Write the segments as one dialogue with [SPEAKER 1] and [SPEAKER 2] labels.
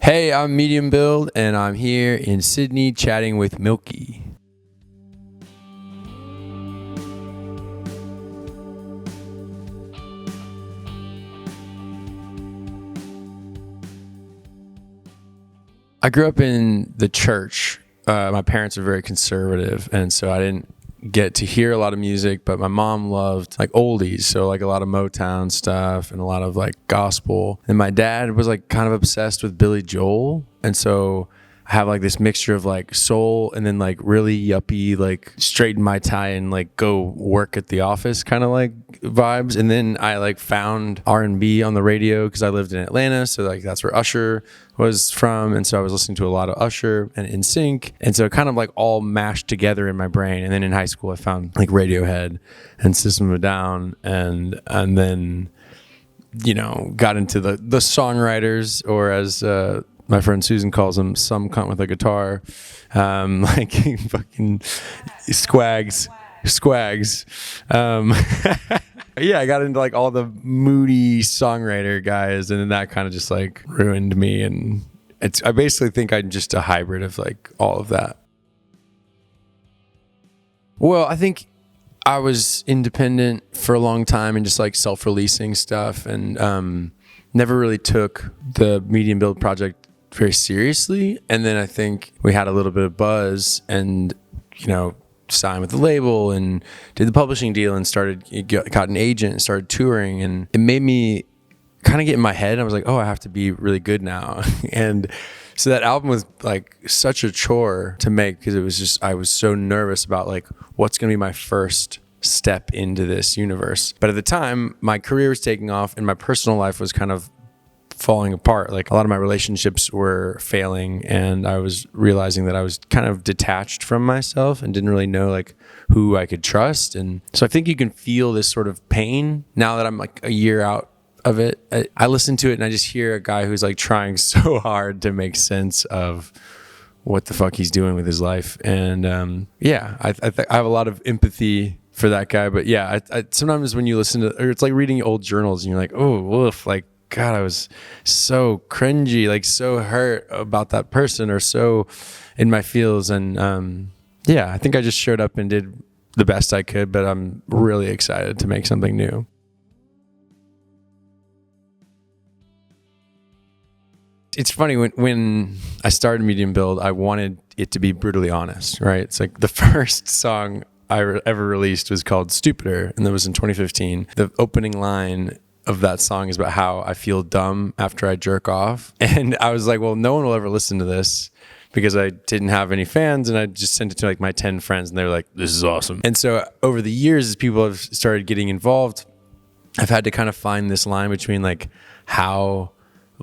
[SPEAKER 1] Hey, I'm Medium Build, and I'm here in Sydney chatting with Milky. I grew up in the church. My parents are very conservative, and so I didn't get to hear a lot of music, but my mom loved like oldies, so like a lot of Motown stuff and a lot of like gospel. And my dad was like kind of obsessed with Billy Joel, and so I have like this mixture of like soul and then like really yuppie, like straighten my tie and like go work at the office kind of like vibes. And then I like found R&B on the radio because I lived in Atlanta, so like that's where Usher was from, and so I was listening to a lot of Usher and NSYNC, and so it kind of like all mashed together in my brain. And then in high school I found like Radiohead and System of a Down, and then got into the songwriters, or as my friend Susan calls them, some cunt with a guitar, like fucking squags. Yeah, I got into like all the moody songwriter guys, and then that kind of just like ruined me. And I basically think I'm just a hybrid of like all of that. Well, I think I was independent for a long time and just like self-releasing stuff, and never really took the Medium Build project very seriously. And then I think we had a little bit of buzz and, signed with the label and did the publishing deal and got an agent and started touring. And it made me kind of get in my head. I was like, oh, I have to be really good now. And so that album was like such a chore to make because it was just, I was so nervous about like, what's going to be my first step into this universe. But at the time, my career was taking off and my personal life was kind of falling apart. Like a lot of my relationships were failing, and I was realizing that I was kind of detached from myself and didn't really know like who I could trust. And so I think you can feel this sort of pain now that I'm like a year out of it. I listen to it and I just hear a guy who's like trying so hard to make sense of what the fuck he's doing with his life. And I have a lot of empathy for that guy. But yeah, I sometimes when you listen to, or it's like reading old journals and you're like, oh, woof, like, God, I was so cringy, like so hurt about that person, or so in my feels. And I think I just showed up and did the best I could, but I'm really excited to make something new. It's funny, when I started Medium Build, I wanted it to be brutally honest, right? It's like the first song I ever released was called Stupider, and that was in 2015. The opening line of that song is about how I feel dumb after I jerk off. And I was like, well, no one will ever listen to this because I didn't have any fans, and I just sent it to like my 10 friends and they were like, this is awesome. And so over the years, as people have started getting involved, I've had to kind of find this line between like how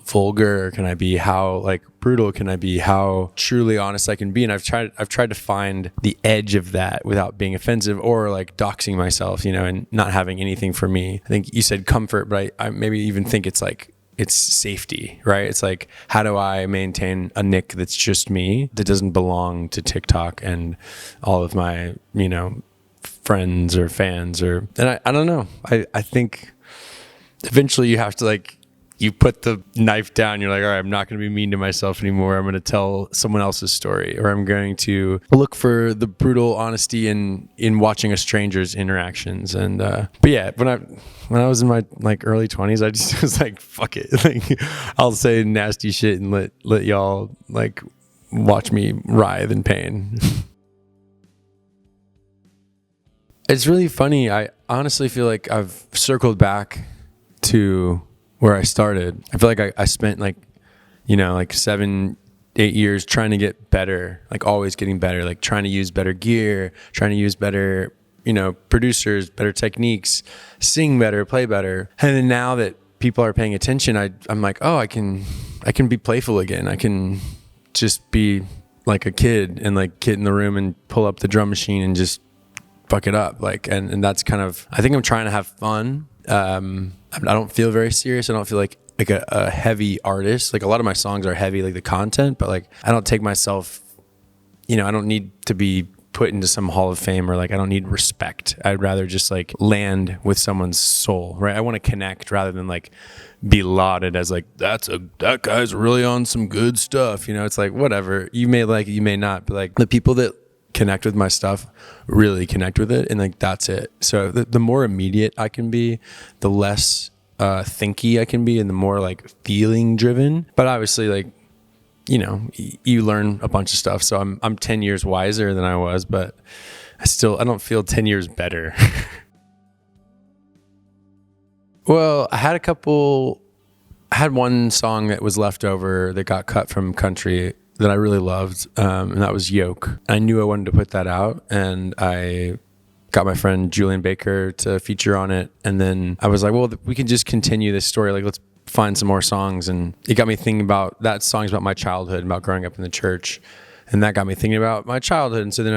[SPEAKER 1] vulgar can I be, how like brutal can I be, how truly honest I can be. And I've tried to find the edge of that without being offensive or like doxing myself, and not having anything for me. I think you said comfort, but I maybe even think it's like it's safety, right? It's like, how do I maintain a Nick that's just me, that doesn't belong to TikTok and all of my friends or fans, and I don't know. I think eventually you have to like, you put the knife down, you're like, all right, I'm not going to be mean to myself anymore. I'm going to tell someone else's story, or I'm going to look for the brutal honesty in watching a stranger's interactions. And but yeah, when I was in my like early 20s, I just was like, fuck it. Like, I'll say nasty shit and let y'all like watch me writhe in pain. It's really funny. I honestly feel like I've circled back to where I started. I feel like I spent like 7-8 years trying to get better, like always getting better, like trying to use better gear, trying to use better, producers, better techniques, sing better, play better. And then now that people are paying attention, I'm like, oh, I can be playful again. I can just be like a kid and like get in the room and pull up the drum machine and just fuck it up. Like, and that's kind of, I think I'm trying to have fun. I don't feel very serious. I don't feel like a heavy artist. Like a lot of my songs are heavy, like the content, but like I don't take myself, I don't need to be put into some hall of fame, or like I don't need respect. I'd rather just like land with someone's soul, right? I want to connect rather than like be lauded as like that guy's really on some good stuff. You know, it's like whatever. You may like it, you may not, but like the people that connect with my stuff really connect with it, and like that's it. So the more immediate I can be, the less thinky I can be, and the more like feeling driven. But obviously, like, you know, you learn a bunch of stuff. So I'm 10 years wiser than I was, but I don't feel 10 years better. Well, I had one song that was left over that got cut from Country that I really loved, and that was Yoke. I knew I wanted to put that out, and I got my friend Julian Baker to feature on it. And then I was like, well, we can just continue this story. Like, let's find some more songs. And it got me thinking about that song's about my childhood, about growing up in the church. And that got me thinking about my childhood. And so then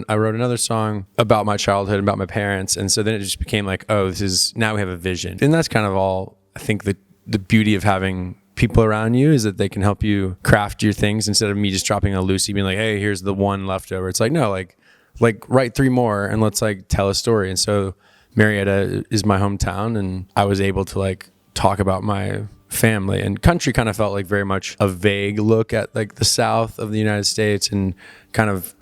[SPEAKER 1] I wrote another song about my childhood, about my parents. And so then it just became like, oh, now we have a vision. And that's kind of all. I think the beauty of having people around you is that they can help you craft your things instead of me just dropping a loosey, being like, hey, here's the one leftover. It's like, no, like write 3 more and let's like tell a story. And so Marietta is my hometown, and I was able to like talk about my family. And Country kind of felt like very much a vague look at like the South of the United States and kind of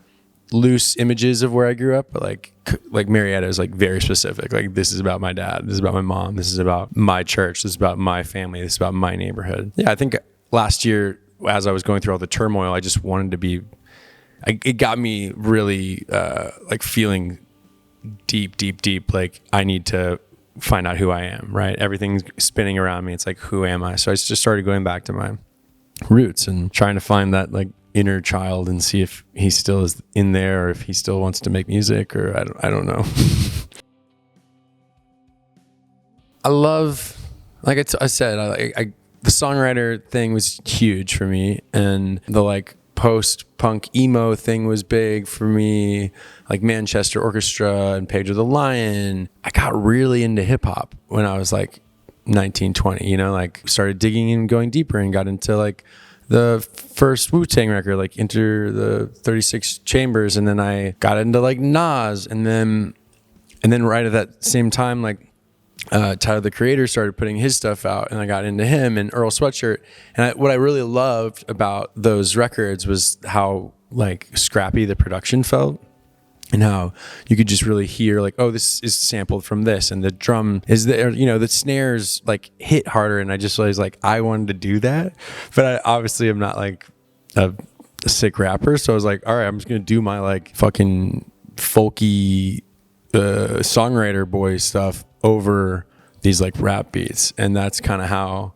[SPEAKER 1] loose images of where I grew up. But like Marietta is like very specific. Like, this is about my dad. This is about my mom. This is about my church. This is about my family. This is about my neighborhood. Yeah, I think last year, as I was going through all the turmoil, I just wanted to be, it got me really like feeling deep. Like, I need to find out who I am, right? Everything's spinning around me. It's like, who am I? So I just started going back to my roots and trying to find that like inner child and see if he still is in there, or if he still wants to make music, or I don't know. I love, like I said, the songwriter thing was huge for me, and the like post-punk emo thing was big for me, like Manchester Orchestra and Pedro the Lion. I got really into hip-hop when I was like 19, 20, you know, like started digging and going deeper, and got into like the first Wu-Tang record, like Enter the 36 Chambers, and then I got into like Nas, and then right at that same time, like Tyler the Creator started putting his stuff out, and I got into him, and Earl Sweatshirt. And what I really loved about those records was how like scrappy the production felt, and how you could just really hear like, oh, this is sampled from this, and the drum is there, you know, the snares like hit harder. And I just was like, I wanted to do that, but I obviously am not like a sick rapper. So I was like, all right, I'm just going to do my like fucking folky songwriter boy stuff over these like rap beats. And that's kind of how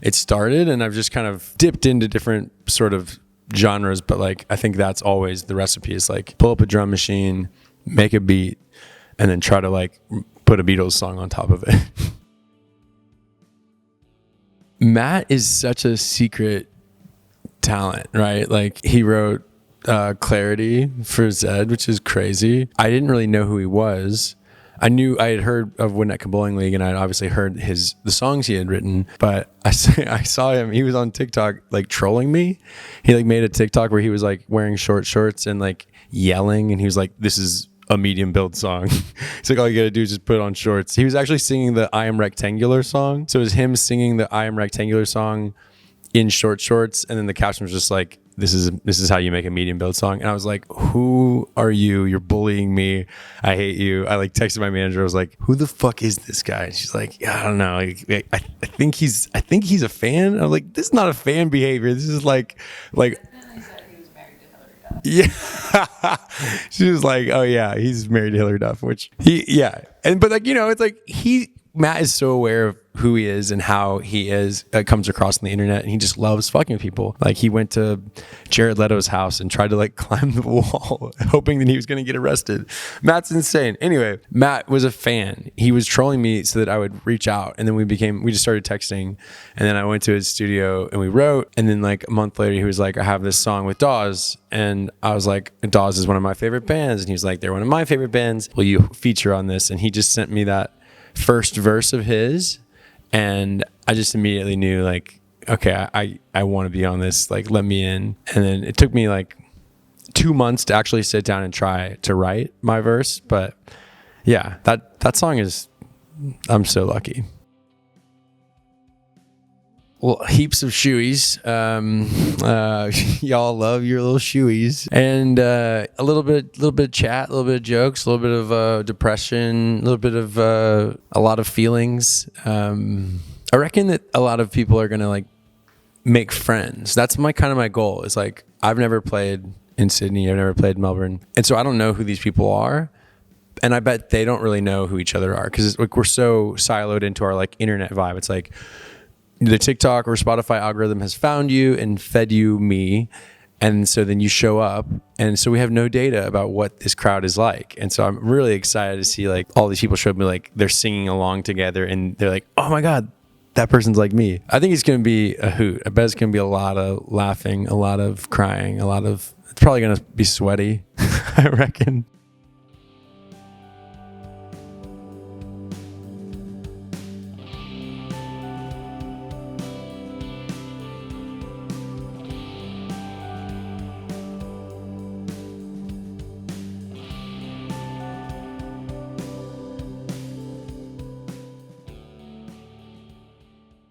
[SPEAKER 1] it started. And I've just kind of dipped into different sort of genres, but like I think that's always the recipe, is like pull up a drum machine, make a beat, and then try to like put a Beatles song on top of it. Matt is such a secret talent, right? Like, he wrote Clarity for Zed, which is crazy. I didn't really know who he was. I had heard of Winnetka Bowling League, and I'd obviously heard the songs he had written, but I saw him, he was on TikTok like trolling me. He like made a TikTok where he was like wearing short shorts and like yelling, and he was like, this is a medium build song. He's like, all you gotta do is just put on shorts. He was actually singing the I Am Rectangular song. So it was him singing the I Am Rectangular song in short shorts, and then the caption was just like, this is how you make a medium build song. And I was like, who are you? You're bullying me. I hate you. I like texted my manager. I was like, who the fuck is this guy? And she's like, yeah, I don't know. I think he's a fan. I'm like, this is not a fan behavior. This is like yeah. She was like, oh yeah, he's married to Hillary Duff, which but like, you know, it's like Matt is so aware of who he is and how he is, comes across on the internet, and he just loves fucking people. Like, he went to Jared Leto's house and tried to like climb the wall hoping that he was going to get arrested. Matt's insane. Anyway, Matt was a fan. He was trolling me so that I would reach out, and then we just started texting, and then I went to his studio and we wrote, and then like a month later he was like, I have this song with Dawes, and I was like, Dawes is one of my favorite bands, and he was like, they're one of my favorite bands. Will you feature on this? And he just sent me that first verse of his, and I just immediately knew like, okay, I want to be on this, like, let me in. And then it took me like 2 months to actually sit down and try to write my verse. But yeah, that song is, I'm so lucky. Well, heaps of shoeys. Y'all love your little shoeys, and a little bit of chat, a little bit of jokes, a little bit of depression, a little bit of a lot of feelings. I reckon that a lot of people are gonna like make friends. That's my goal. Is like, I've never played in Sydney, I've never played in Melbourne, and so I don't know who these people are. And I bet they don't really know who each other are, because like we're so siloed into our like internet vibe. It's like the TikTok or Spotify algorithm has found you and fed you me. And so then you show up. And so we have no data about what this crowd is like. And so I'm really excited to see like all these people show me like they're singing along together and they're like, oh my God, that person's like me. I think it's going to be a hoot. I bet it's going to be a lot of laughing, a lot of crying, it's probably going to be sweaty, I reckon.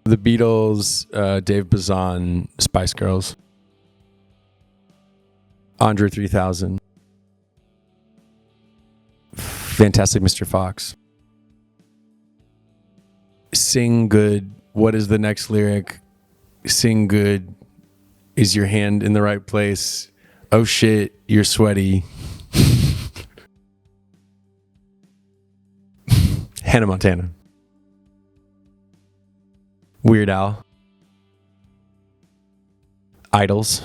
[SPEAKER 1] The Beatles, Dave Bazan, Spice Girls, Andre 3000, Fantastic Mr. Fox. Sing good. What is the next lyric? Sing good. Is your hand in the right place? Oh shit, you're sweaty. Hannah Montana. Weird Al. Idols.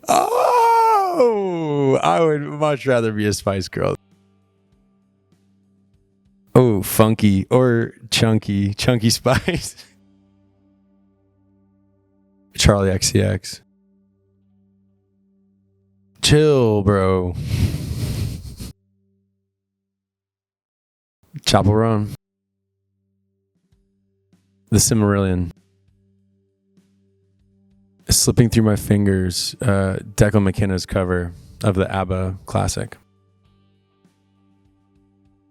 [SPEAKER 1] Oh, I would much rather be a Spice Girl. Oh, Funky or Chunky Spice. Charlie XCX. Chill, bro. Chapel Run. The Cimmerillion. Slipping Through My Fingers, Declan McKenna's cover of the ABBA classic.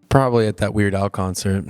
[SPEAKER 1] Probably at that Weird Al concert.